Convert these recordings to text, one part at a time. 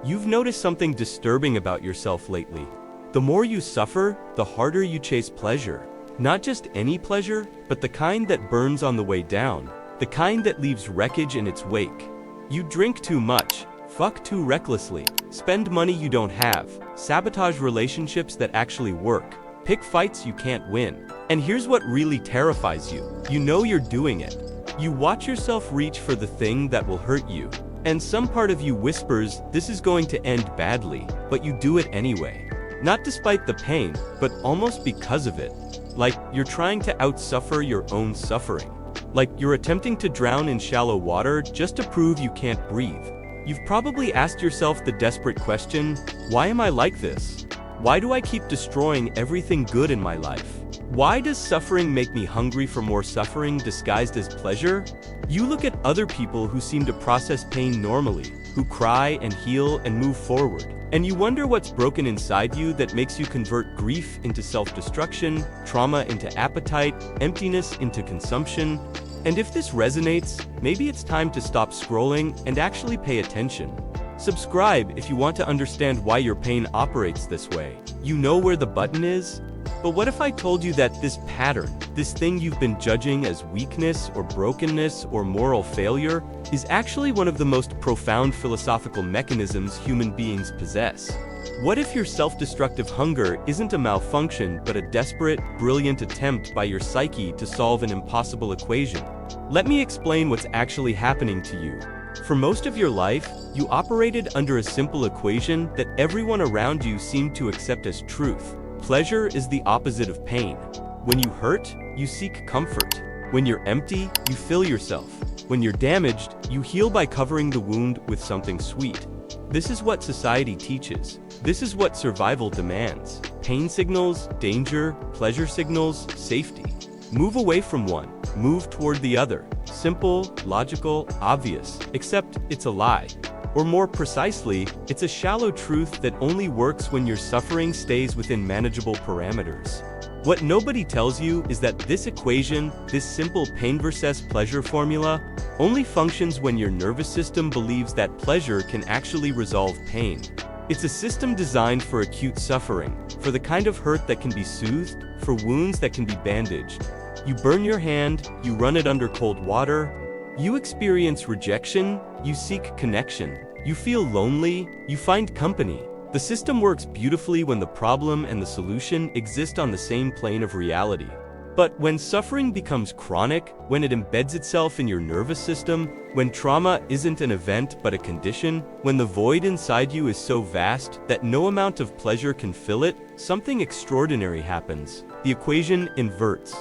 You've noticed something disturbing about yourself lately. The more you suffer, the harder you chase pleasure. Not just any pleasure, but the kind that burns on the way down. The kind that leaves wreckage in its wake. You drink too much, fuck too recklessly, spend money you don't have, sabotage relationships that actually work, pick fights you can't win. And here's what really terrifies you. You know you're doing it. You watch yourself reach for the thing that will hurt you. And some part of you whispers, this is going to end badly, but you do it anyway. Not despite the pain, but almost because of it. Like you're trying to outsuffer your own suffering. Like you're attempting to drown in shallow water just to prove you can't breathe. You've probably asked yourself the desperate question, why am I like this? Why do I keep destroying everything good in my life? Why does suffering make me hungry for more suffering disguised as pleasure? You look at other people who seem to process pain normally, who cry and heal and move forward, and you wonder what's broken inside you that makes you convert grief into self-destruction, trauma into appetite, emptiness into consumption. And if this resonates, maybe it's time to stop scrolling and actually pay attention. Subscribe if you want to understand why your pain operates this way. You know where the button is? But what if I told you that this pattern, this thing you've been judging as weakness or brokenness or moral failure, is actually one of the most profound philosophical mechanisms human beings possess? What if your self-destructive hunger isn't a malfunction but a desperate, brilliant attempt by your psyche to solve an impossible equation? Let me explain what's actually happening to you. For most of your life, you operated under a simple equation that everyone around you seemed to accept as truth. Pleasure is the opposite of pain. When you hurt, you seek comfort. When you're empty, you fill yourself. When you're damaged, you heal by covering the wound with something sweet. This is what society teaches. This is what survival demands. Pain signals, danger, pleasure signals, safety. Move away from one, move toward the other. Simple, logical, obvious, except it's a lie. Or more precisely, it's a shallow truth that only works when your suffering stays within manageable parameters. What nobody tells you is that this equation, this simple pain versus pleasure formula, only functions when your nervous system believes that pleasure can actually resolve pain. It's a system designed for acute suffering, for the kind of hurt that can be soothed, for wounds that can be bandaged. You burn your hand, you run it under cold water, you experience rejection, you seek connection. You feel lonely, you find company. The system works beautifully when the problem and the solution exist on the same plane of reality. But when suffering becomes chronic, when it embeds itself in your nervous system, when trauma isn't an event but a condition, when the void inside you is so vast that no amount of pleasure can fill it, something extraordinary happens. The equation inverts.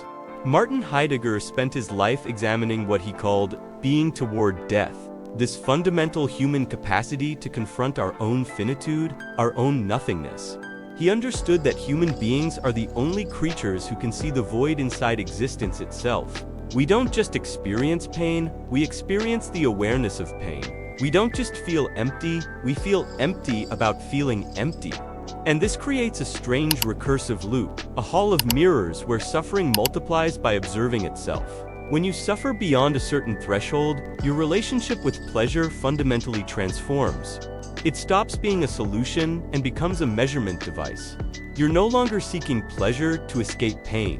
Martin Heidegger spent his life examining what he called being toward death. This fundamental human capacity to confront our own finitude, our own nothingness. He understood that human beings are the only creatures who can see the void inside existence itself. We don't just experience pain, we experience the awareness of pain. We don't just feel empty, we feel empty about feeling empty. And this creates a strange recursive loop, a hall of mirrors where suffering multiplies by observing itself. When you suffer beyond a certain threshold, your relationship with pleasure fundamentally transforms. It stops being a solution and becomes a measurement device. You're no longer seeking pleasure to escape pain.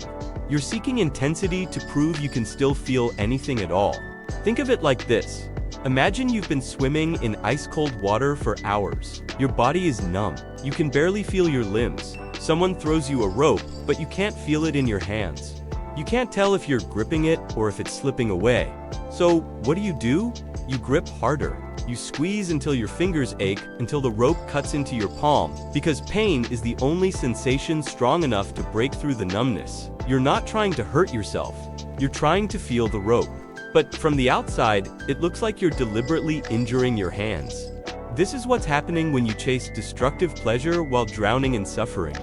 You're seeking intensity to prove you can still feel anything at all. Think of it like this. Imagine you've been swimming in ice-cold water for hours. Your body is numb. You can barely feel your limbs. Someone throws you a rope, but you can't feel it in your hands. You can't tell if you're gripping it or if it's slipping away. So, what do? You grip harder. You squeeze until your fingers ache, until the rope cuts into your palm, because pain is the only sensation strong enough to break through the numbness. You're not trying to hurt yourself. You're trying to feel the rope. But from the outside, it looks like you're deliberately injuring your hands. This is what's happening when you chase destructive pleasure while drowning in suffering.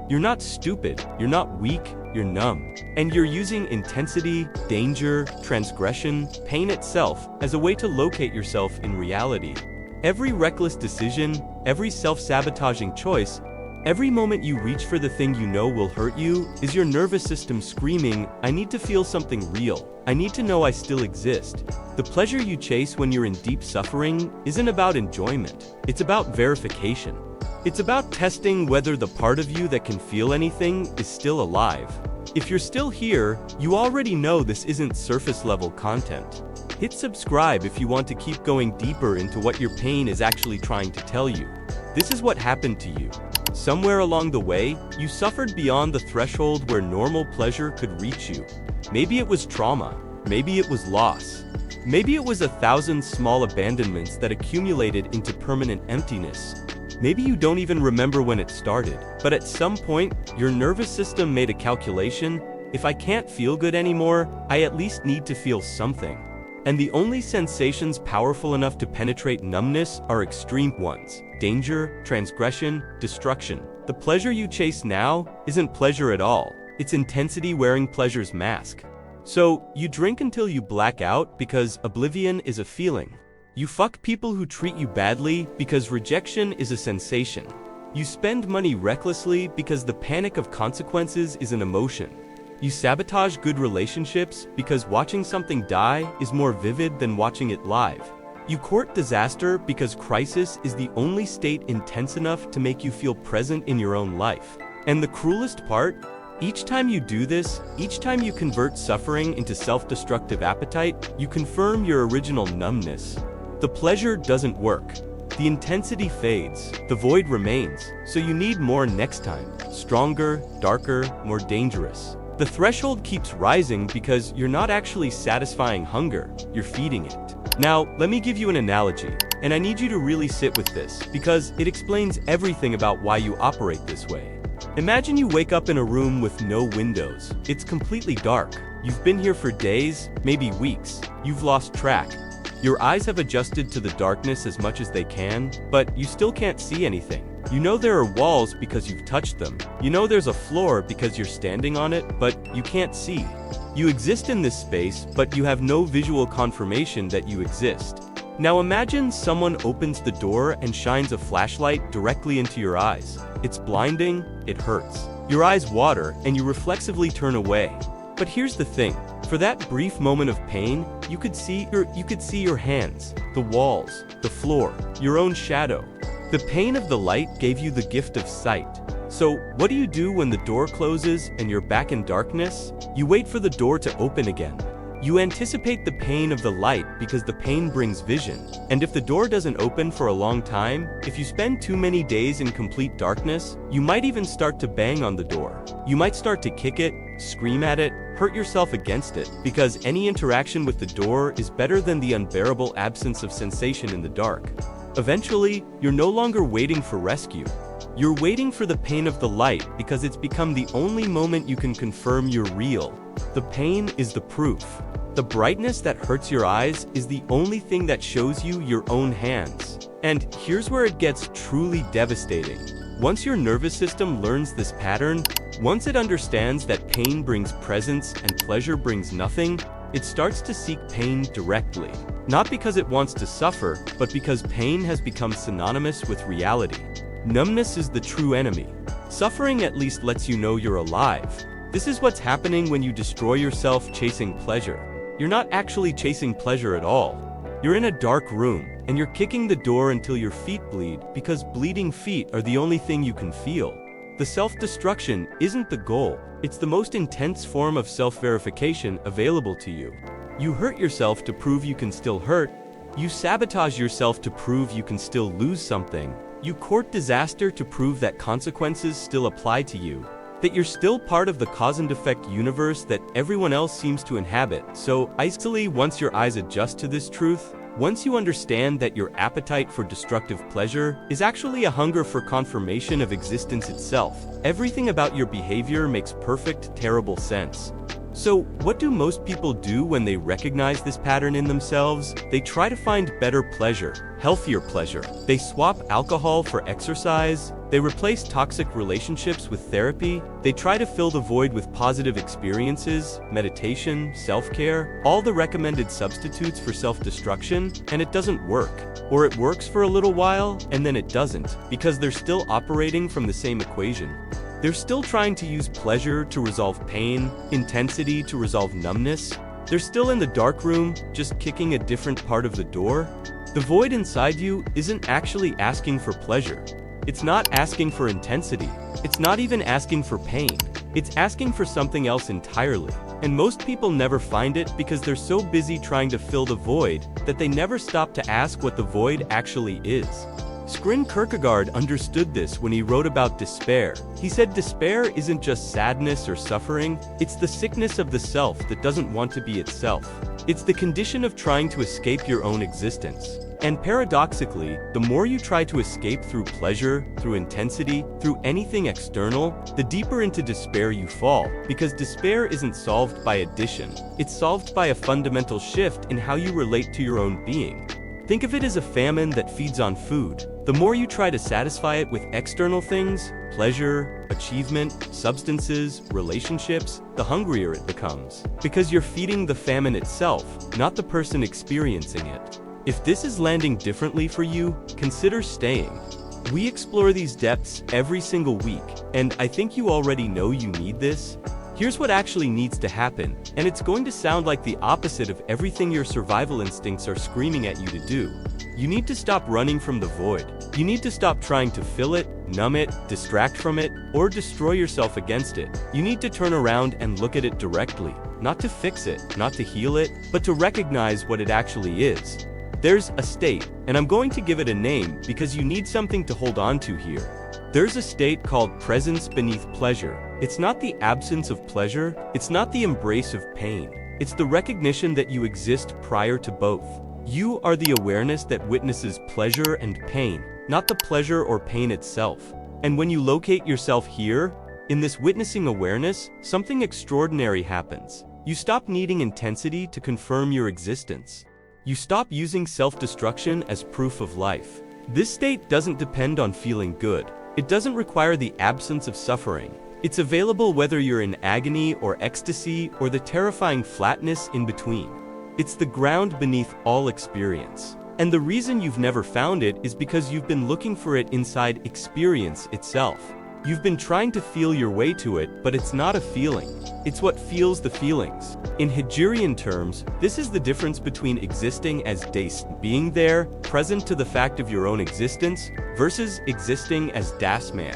You're not stupid, you're not weak, you're numb. And you're using intensity, danger, transgression, pain itself as a way to locate yourself in reality. Every reckless decision, every self-sabotaging choice, Every moment you reach for the thing you know will hurt you is your nervous system screaming, I need to feel something real. I need to know I still exist. The pleasure you chase when you're in deep suffering isn't about enjoyment. It's about verification. It's about testing whether the part of you that can feel anything is still alive. If you're still here, you already know this isn't surface-level content. Hit subscribe if you want to keep going deeper into what your pain is actually trying to tell you. This is what happened to you. Somewhere along the way, you suffered beyond the threshold where normal pleasure could reach you. Maybe it was trauma. Maybe it was loss. Maybe it was 1,000 small abandonments that accumulated into permanent emptiness. Maybe you don't even remember when it started, but at some point, your nervous system made a calculation. If I can't feel good anymore, I at least need to feel something. And the only sensations powerful enough to penetrate numbness are extreme ones: danger, transgression, destruction. The pleasure you chase now isn't pleasure at all. It's intensity wearing pleasure's mask. So, you drink until you black out because oblivion is a feeling. You fuck people who treat you badly because rejection is a sensation. You spend money recklessly because the panic of consequences is an emotion. You sabotage good relationships because watching something die is more vivid than watching it live. You court disaster because crisis is the only state intense enough to make you feel present in your own life. And the cruelest part? Each time you do this, each time you convert suffering into self-destructive appetite, you confirm your original numbness. The pleasure doesn't work. The intensity fades, the void remains, so you need more next time. Stronger, darker, more dangerous. The threshold keeps rising because you're not actually satisfying hunger, you're feeding it. Now, let me give you an analogy, and I need you to really sit with this, because it explains everything about why you operate this way. Imagine you wake up in a room with no windows. It's completely dark. You've been here for days, maybe weeks. You've lost track. Your eyes have adjusted to the darkness as much as they can, but you still can't see anything. You know there are walls because you've touched them. You know there's a floor because you're standing on it, but you can't see. You exist in this space, but you have no visual confirmation that you exist. Now imagine someone opens the door and shines a flashlight directly into your eyes. It's blinding, it hurts. Your eyes water, and you reflexively turn away. But here's the thing. For that brief moment of pain, you could see your hands, the walls, the floor, your own shadow. The pain of the light gave you the gift of sight. So, what do you do when the door closes and you're back in darkness? You wait for the door to open again. You anticipate the pain of the light because the pain brings vision. And if the door doesn't open for a long time, if you spend too many days in complete darkness, you might even start to bang on the door. You might start to kick it, scream at it, hurt yourself against it, because any interaction with the door is better than the unbearable absence of sensation in the dark. Eventually, you're no longer waiting for rescue. You're waiting for the pain of the light because it's become the only moment you can confirm you're real. The pain is the proof. The brightness that hurts your eyes is the only thing that shows you your own hands. And here's where it gets truly devastating. Once your nervous system learns this pattern, once it understands that pain brings presence and pleasure brings nothing, it starts to seek pain directly. Not because it wants to suffer, but because pain has become synonymous with reality. Numbness is the true enemy. Suffering at least lets you know you're alive. This is what's happening when you destroy yourself chasing pleasure. You're not actually chasing pleasure at all. You're in a dark room, and you're kicking the door until your feet bleed because bleeding feet are the only thing you can feel. The self-destruction isn't the goal. It's the most intense form of self-verification available to you. You hurt yourself to prove you can still hurt. You sabotage yourself to prove you can still lose something. You court disaster to prove that consequences still apply to you. That you're still part of the cause and effect universe that everyone else seems to inhabit. So, isolate once your eyes adjust to this truth, once you understand that your appetite for destructive pleasure is actually a hunger for confirmation of existence itself, everything about your behavior makes perfect, terrible sense. So, what do most people do when they recognize this pattern in themselves? They try to find better pleasure, healthier pleasure. They swap alcohol for exercise. They replace toxic relationships with therapy. They try to fill the void with positive experiences, meditation, self-care, all the recommended substitutes for self-destruction, and it doesn't work. Or it works for a little while, and then it doesn't, because they're still operating from the same equation. They're still trying to use pleasure to resolve pain, intensity to resolve numbness. They're still in the dark room, just kicking a different part of the door. The void inside you isn't actually asking for pleasure. It's not asking for intensity. It's not even asking for pain. It's asking for something else entirely. And most people never find it because they're so busy trying to fill the void that they never stop to ask what the void actually is. Søren Kierkegaard understood this when he wrote about despair. He said despair isn't just sadness or suffering, it's the sickness of the self that doesn't want to be itself. It's the condition of trying to escape your own existence. And paradoxically, the more you try to escape through pleasure, through intensity, through anything external, the deeper into despair you fall, because despair isn't solved by addition. It's solved by a fundamental shift in how you relate to your own being. Think of it as a famine that feeds on food. The more you try to satisfy it with external things, pleasure, achievement, substances, relationships, the hungrier it becomes. Because you're feeding the famine itself, not the person experiencing it. If this is landing differently for you, consider staying. We explore these depths every single week, and I think you already know you need this. Here's what actually needs to happen, and it's going to sound like the opposite of everything your survival instincts are screaming at you to do. You need to stop running from the void. You need to stop trying to fill it, numb it, distract from it, or destroy yourself against it. You need to turn around and look at it directly, not to fix it, not to heal it, but to recognize what it actually is. There's a state, and I'm going to give it a name because you need something to hold on to here. There's a state called presence beneath pleasure. It's not the absence of pleasure, it's not the embrace of pain. It's the recognition that you exist prior to both. You are the awareness that witnesses pleasure and pain, not the pleasure or pain itself. And when you locate yourself here, in this witnessing awareness, something extraordinary happens. You stop needing intensity to confirm your existence. You stop using self-destruction as proof of life. This state doesn't depend on feeling good. It doesn't require the absence of suffering. It's available whether you're in agony or ecstasy or the terrifying flatness in between. It's the ground beneath all experience. And the reason you've never found it is because you've been looking for it inside experience itself. You've been trying to feel your way to it, but it's not a feeling. It's what feels the feelings. In Hegelian terms, this is the difference between existing as das, being there, present to the fact of your own existence, versus existing as das man.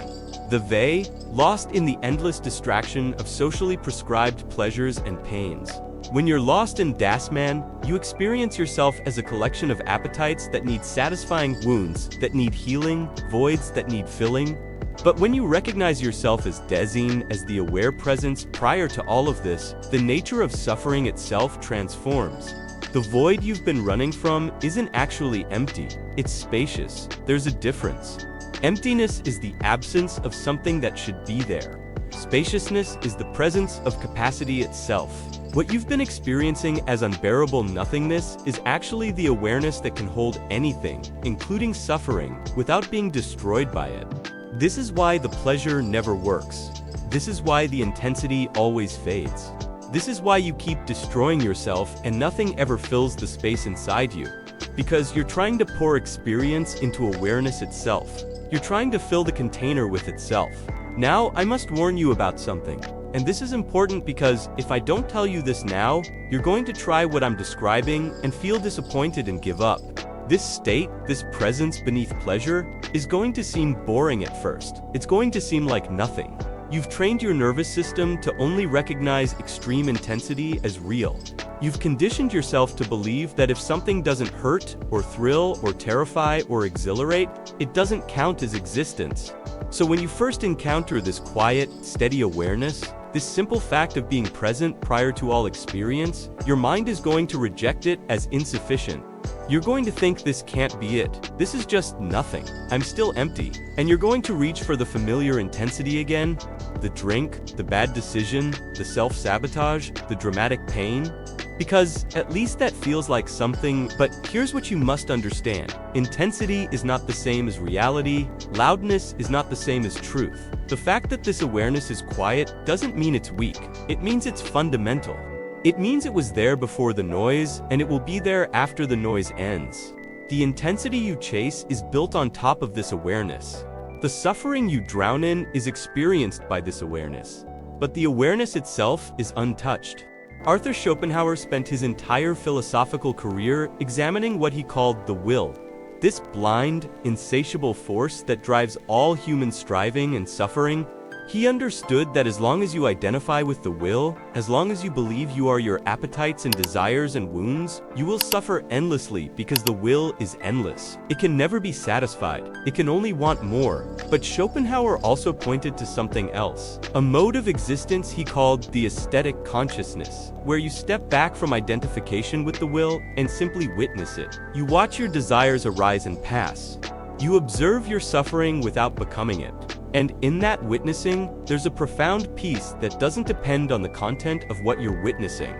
The they, lost in the endless distraction of socially prescribed pleasures and pains. When you're lost in das man, you experience yourself as a collection of appetites that need satisfying, wounds that need healing, voids that need filling. But when you recognize yourself as Desine, as the aware presence prior to all of this, the nature of suffering itself transforms. The void you've been running from isn't actually empty, it's spacious. There's a difference. Emptiness is the absence of something that should be there. Spaciousness is the presence of capacity itself. What you've been experiencing as unbearable nothingness is actually the awareness that can hold anything, including suffering, without being destroyed by it. This is why the pleasure never works. This is why the intensity always fades. This is why you keep destroying yourself and nothing ever fills the space inside you. Because you're trying to pour experience into awareness itself. You're trying to fill the container with itself. Now, I must warn you about something. And this is important because if I don't tell you this now, you're going to try what I'm describing and feel disappointed and give up. This state, this presence beneath pleasure, is going to seem boring at first. It's going to seem like nothing. You've trained your nervous system to only recognize extreme intensity as real. You've conditioned yourself to believe that if something doesn't hurt, or thrill, or terrify, or exhilarate, it doesn't count as existence. So when you first encounter this quiet, steady awareness, this simple fact of being present prior to all experience, your mind is going to reject it as insufficient. You're going to think this can't be it. This is just nothing. I'm still empty. And you're going to reach for the familiar intensity again, the drink, the bad decision, the self-sabotage, the dramatic pain? Because at least that feels like something, but here's what you must understand. Intensity is not the same as reality. Loudness is not the same as truth. The fact that this awareness is quiet doesn't mean it's weak. It means it's fundamental. It means it was there before the noise, and it will be there after the noise ends. The intensity you chase is built on top of this awareness. The suffering you drown in is experienced by this awareness, but the awareness itself is untouched. Arthur Schopenhauer spent his entire philosophical career examining what he called the will, this blind, insatiable force that drives all human striving and suffering. He understood that as long as you identify with the will, as long as you believe you are your appetites and desires and wounds, you will suffer endlessly because the will is endless. It can never be satisfied. It can only want more. But Schopenhauer also pointed to something else, a mode of existence he called the aesthetic consciousness, where you step back from identification with the will and simply witness it. You watch your desires arise and pass. You observe your suffering without becoming it. And in that witnessing, there's a profound peace that doesn't depend on the content of what you're witnessing.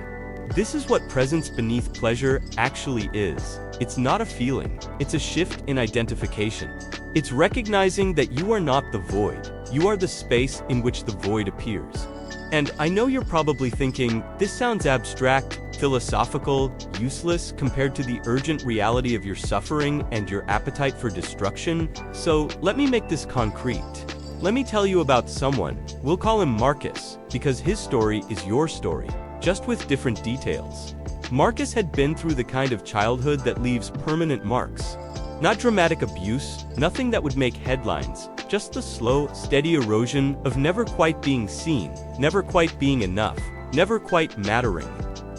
This is what presence beneath pleasure actually is. It's not a feeling. It's a shift in identification. It's recognizing that you are not the void. You are the space in which the void appears. And I know you're probably thinking, this sounds abstract, philosophical, useless compared to the urgent reality of your suffering and your appetite for destruction. So let me make this concrete. Let me tell you about someone. We'll call him Marcus, because his story is your story, just with different details. Marcus had been through the kind of childhood that leaves permanent marks. Not dramatic abuse, nothing that would make headlines, just the slow, steady erosion of never quite being seen, never quite being enough, never quite mattering.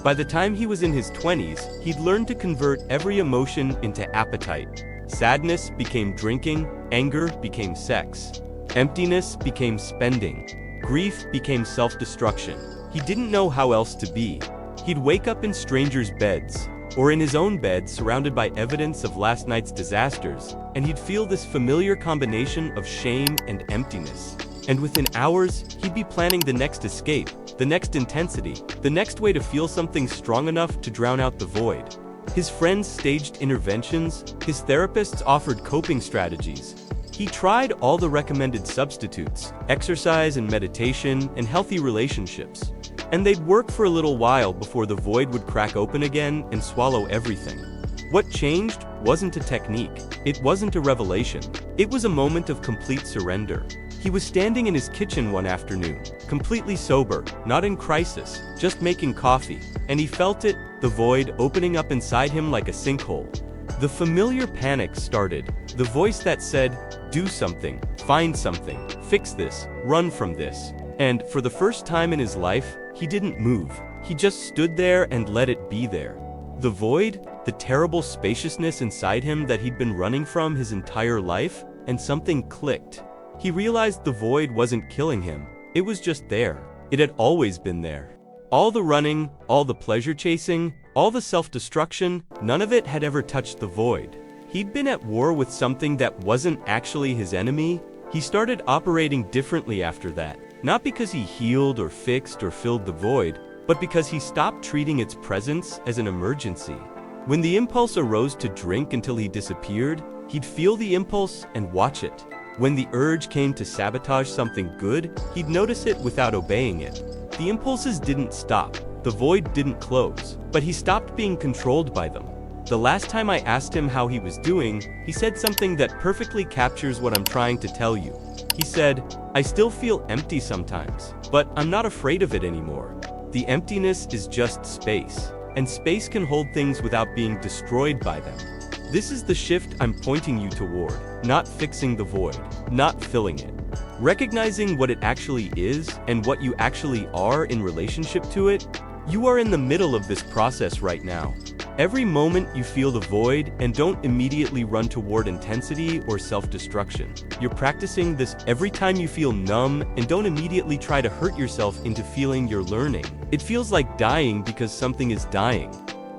By the time he was in his 20s, he'd learned to convert every emotion into appetite. Sadness became drinking, anger became sex. Emptiness became spending. Grief became self-destruction. He didn't know how else to be. He'd wake up in strangers' beds, or in his own bed surrounded by evidence of last night's disasters, and he'd feel this familiar combination of shame and emptiness. And within hours, he'd be planning the next escape, the next intensity, the next way to feel something strong enough to drown out the void. His friends staged interventions, his therapists offered coping strategies. He tried all the recommended substitutes, exercise and meditation, and healthy relationships. And they'd work for a little while before the void would crack open again and swallow everything. What changed wasn't a technique. It wasn't a revelation. It was a moment of complete surrender. He was standing in his kitchen one afternoon, completely sober, not in crisis, just making coffee, and he felt it, the void opening up inside him like a sinkhole. The familiar panic started, the voice that said, do something, find something, fix this, run from this. And for the first time in his life, he didn't move. He just stood there and let it be there. The void, the terrible spaciousness inside him that he'd been running from his entire life, and something clicked. He realized the void wasn't killing him. It was just there. It had always been there. All the running, all the pleasure chasing, all the self-destruction, none of it had ever touched the void. He'd been at war with something that wasn't actually his enemy. He started operating differently after that, not because he healed or fixed or filled the void, but because he stopped treating its presence as an emergency. When the impulse arose to drink until he disappeared, he'd feel the impulse and watch it. When the urge came to sabotage something good, he'd notice it without obeying it. The impulses didn't stop, the void didn't close, but he stopped being controlled by them. The last time I asked him how he was doing, he said something that perfectly captures what I'm trying to tell you. He said, I still feel empty sometimes, but I'm not afraid of it anymore. The emptiness is just space, and space can hold things without being destroyed by them. This is the shift I'm pointing you toward, not fixing the void, not filling it. Recognizing what it actually is and what you actually are in relationship to it. You are in the middle of this process right now. Every moment you feel the void, and don't immediately run toward intensity or self-destruction. You're practicing this every time you feel numb, and don't immediately try to hurt yourself into feeling you're learning. It feels like dying because something is dying.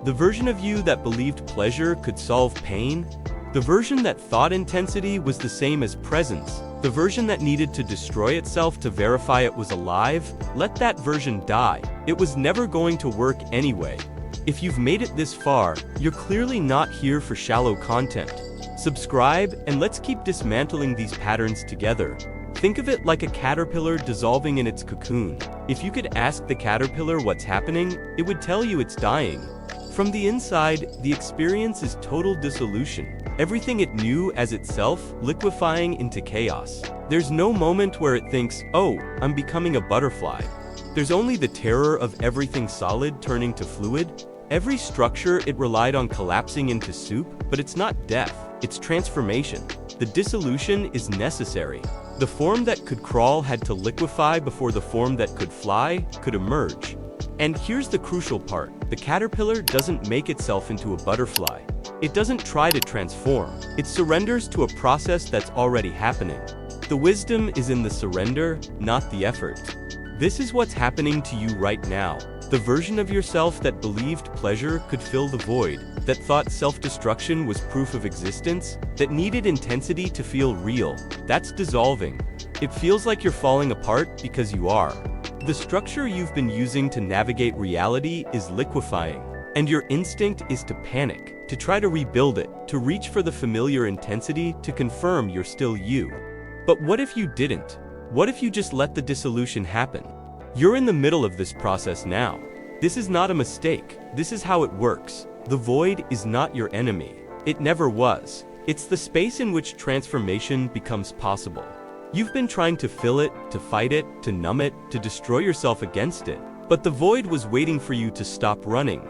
The version of you that believed pleasure could solve pain, The version that thought intensity was the same as presence, the version that needed to destroy itself to verify it was alive, let that version die. It was never going to work anyway. If you've made it this far, you're clearly not here for shallow content. Subscribe, and let's keep dismantling these patterns together. Think of it like a caterpillar dissolving in its cocoon. If you could ask the caterpillar what's happening, it would tell you it's dying. From the inside, the experience is total dissolution. Everything it knew as itself, liquefying into chaos. There's no moment where it thinks, oh, I'm becoming a butterfly. There's only the terror of everything solid turning to fluid. Every structure it relied on collapsing into soup, but it's not death, it's transformation. The dissolution is necessary. The form that could crawl had to liquefy before the form that could fly could emerge. And here's the crucial part. The caterpillar doesn't make itself into a butterfly. It doesn't try to transform. It surrenders to a process that's already happening. The wisdom is in the surrender, not the effort. This is what's happening to you right now. The version of yourself that believed pleasure could fill the void, that thought self-destruction was proof of existence, that needed intensity to feel real, that's dissolving. It feels like you're falling apart because you are. The structure you've been using to navigate reality is liquefying, and your instinct is to panic, to try to rebuild it, to reach for the familiar intensity to confirm you're still you. But what if you didn't? What if you just let the dissolution happen? You're in the middle of this process now. This is not a mistake. This is how it works. The void is not your enemy. It never was. It's the space in which transformation becomes possible. You've been trying to fill it, to fight it, to numb it, to destroy yourself against it. But the void was waiting for you to stop running.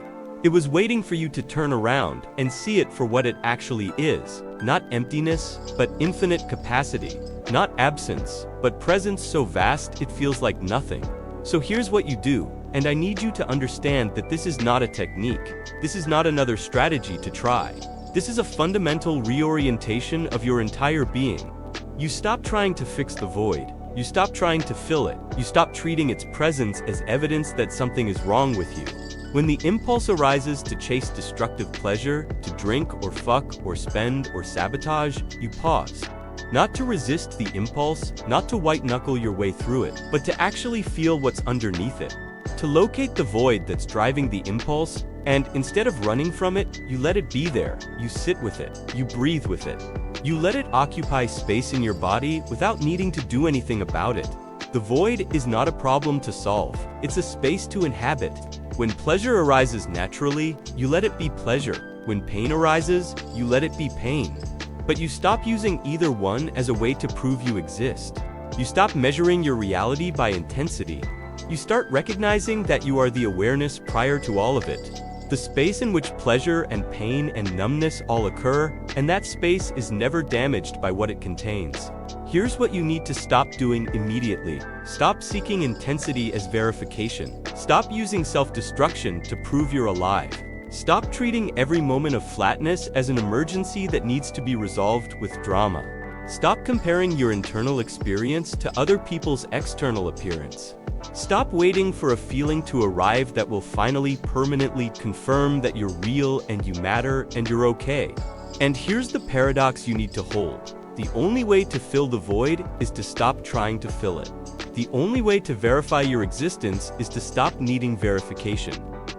It was waiting for you to turn around and see it for what it actually is. Not emptiness, but infinite capacity. Not absence, but presence so vast it feels like nothing. So here's what you do, and I need you to understand that this is not a technique. This is not another strategy to try. This is a fundamental reorientation of your entire being. You stop trying to fix the void. You stop trying to fill it. You stop treating its presence as evidence that something is wrong with you. When the impulse arises to chase destructive pleasure, to drink or fuck or spend or sabotage, you pause. Not to resist the impulse, not to white-knuckle your way through it, but to actually feel what's underneath it. To locate the void that's driving the impulse, and instead of running from it, you let it be there. You sit with it. You breathe with it. You let it occupy space in your body without needing to do anything about it. The void is not a problem to solve. It's a space to inhabit. When pleasure arises naturally, you let it be pleasure. When pain arises, you let it be pain. But you stop using either one as a way to prove you exist. You stop measuring your reality by intensity. You start recognizing that you are the awareness prior to all of it. The space in which pleasure and pain and numbness all occur, and that space is never damaged by what it contains. Here's what you need to stop doing immediately. Stop seeking intensity as verification. Stop using self-destruction to prove you're alive. Stop treating every moment of flatness as an emergency that needs to be resolved with drama. Stop comparing your internal experience to other people's external appearance. Stop waiting for a feeling to arrive that will finally permanently confirm that you're real and you matter and you're okay. And here's the paradox you need to hold. The only way to fill the void is to stop trying to fill it. The only way to verify your existence is to stop needing verification.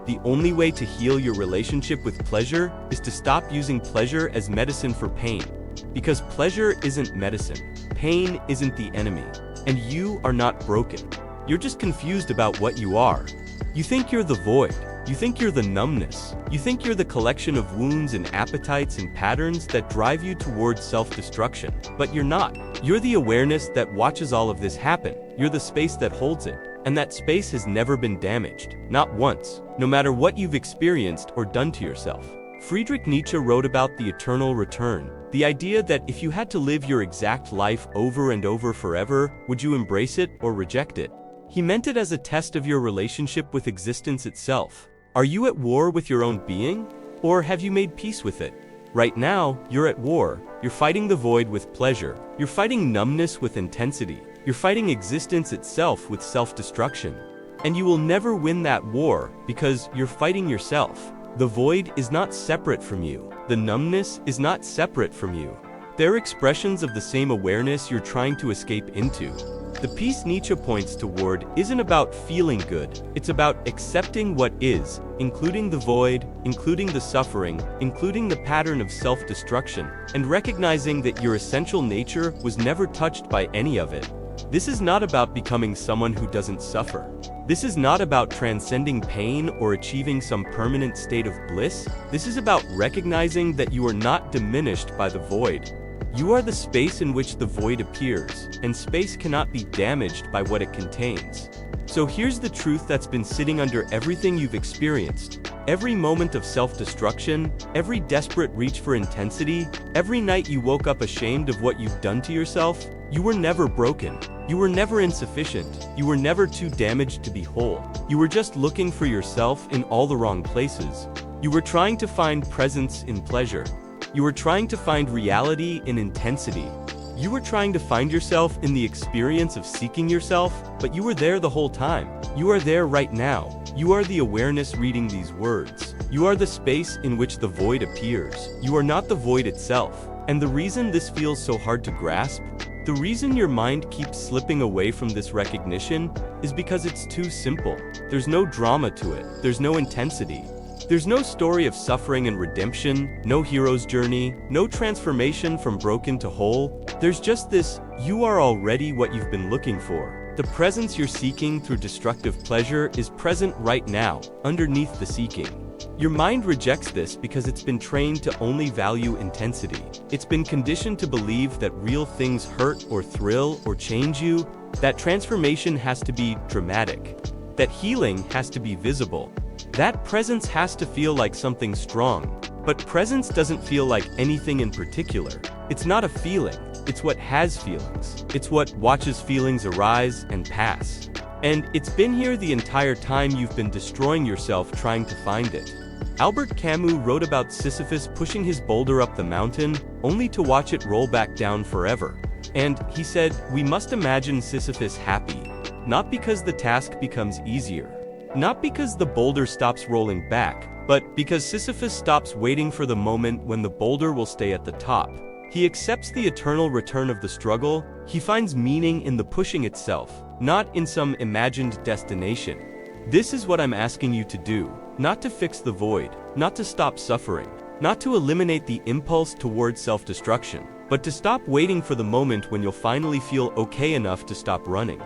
The only way to heal your relationship with pleasure is to stop using pleasure as medicine for pain. Because pleasure isn't medicine. Pain isn't the enemy. And you are not broken. You're just confused about what you are. You think you're the void. You think you're the numbness. You think you're the collection of wounds and appetites and patterns that drive you towards self-destruction. But you're not. You're the awareness that watches all of this happen. You're the space that holds it. And that space has never been damaged. Not once. No matter what you've experienced or done to yourself. Friedrich Nietzsche wrote about the eternal return. The idea that if you had to live your exact life over and over forever, would you embrace it or reject it? He meant it as a test of your relationship with existence itself. Are you at war with your own being? Or have you made peace with it? Right now, you're at war. You're fighting the void with pleasure. You're fighting numbness with intensity. You're fighting existence itself with self-destruction. And you will never win that war because you're fighting yourself. The void is not separate from you. The numbness is not separate from you. They're expressions of the same awareness you're trying to escape into. The piece Nietzsche points toward isn't about feeling good, it's about accepting what is, including the void, including the suffering, including the pattern of self-destruction, and recognizing that your essential nature was never touched by any of it. This is not about becoming someone who doesn't suffer. This is not about transcending pain or achieving some permanent state of bliss. This is about recognizing that you are not diminished by the void. You are the space in which the void appears, and space cannot be damaged by what it contains. So here's the truth that's been sitting under everything you've experienced. Every moment of self-destruction, every desperate reach for intensity, every night you woke up ashamed of what you've done to yourself, you were never broken. You were never insufficient. You were never too damaged to be whole. You were just looking for yourself in all the wrong places. You were trying to find presence in pleasure. You were trying to find reality in intensity. You were trying to find yourself in the experience of seeking yourself, but you were there the whole time. You are there right now. You are the awareness reading these words. You are the space in which the void appears. You are not the void itself. And the reason this feels so hard to grasp, the reason your mind keeps slipping away from this recognition, is because it's too simple. There's no drama to it. There's no intensity. There's no story of suffering and redemption, no hero's journey, no transformation from broken to whole. There's just this, you are already what you've been looking for. The presence you're seeking through destructive pleasure is present right now, underneath the seeking. Your mind rejects this because it's been trained to only value intensity. It's been conditioned to believe that real things hurt or thrill or change you, that transformation has to be dramatic, that healing has to be visible. That presence has to feel like something strong, but presence doesn't feel like anything in particular. It's not a feeling, it's what has feelings. It's what watches feelings arise and pass. And it's been here the entire time you've been destroying yourself trying to find it. Albert Camus wrote about Sisyphus pushing his boulder up the mountain, only to watch it roll back down forever. And he said, we must imagine Sisyphus happy, not because the task becomes easier. Not because the boulder stops rolling back, but because Sisyphus stops waiting for the moment when the boulder will stay at the top. He accepts the eternal return of the struggle. He finds meaning in the pushing itself, not in some imagined destination. This is what I'm asking you to do, not to fix the void, not to stop suffering, not to eliminate the impulse toward self-destruction, but to stop waiting for the moment when you'll finally feel okay enough to stop running.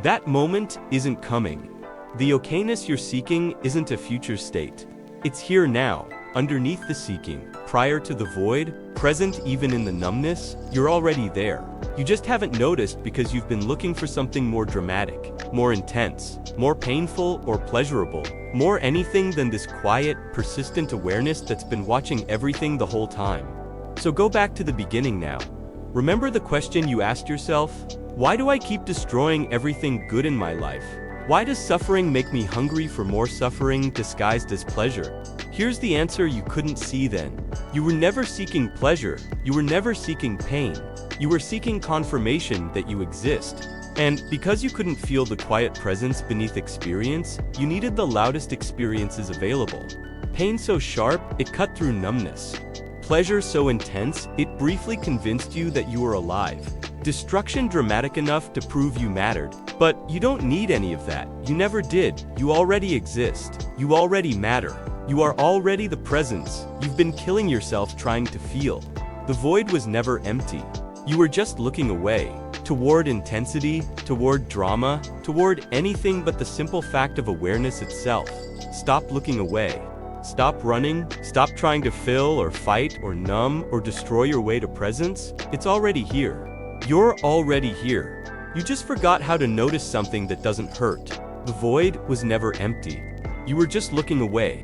That moment isn't coming. The okayness you're seeking isn't a future state. It's here now, underneath the seeking, prior to the void, present even in the numbness. You're already there. You just haven't noticed because you've been looking for something more dramatic, more intense, more painful or pleasurable, more anything than this quiet, persistent awareness that's been watching everything the whole time. So go back to the beginning now. Remember the question you asked yourself? Why do I keep destroying everything good in my life? Why does suffering make me hungry for more suffering disguised as pleasure? Here's the answer you couldn't see then. You were never seeking pleasure. You were never seeking pain. You were seeking confirmation that you exist. And because you couldn't feel the quiet presence beneath experience, you needed the loudest experiences available. Pain so sharp, it cut through numbness. Pleasure so intense, it briefly convinced you that you were alive. Destruction dramatic enough to prove you mattered. But you don't need any of that. You never did. You already exist. You already matter. You are already the presence. You've been killing yourself trying to feel. The void was never empty. You were just looking away. Toward intensity, toward drama, toward anything but the simple fact of awareness itself. Stop looking away. Stop running. Stop trying to fill or fight or numb or destroy your way to presence. It's already here. You're already here. You just forgot how to notice something that doesn't hurt. The void was never empty. You were just looking away.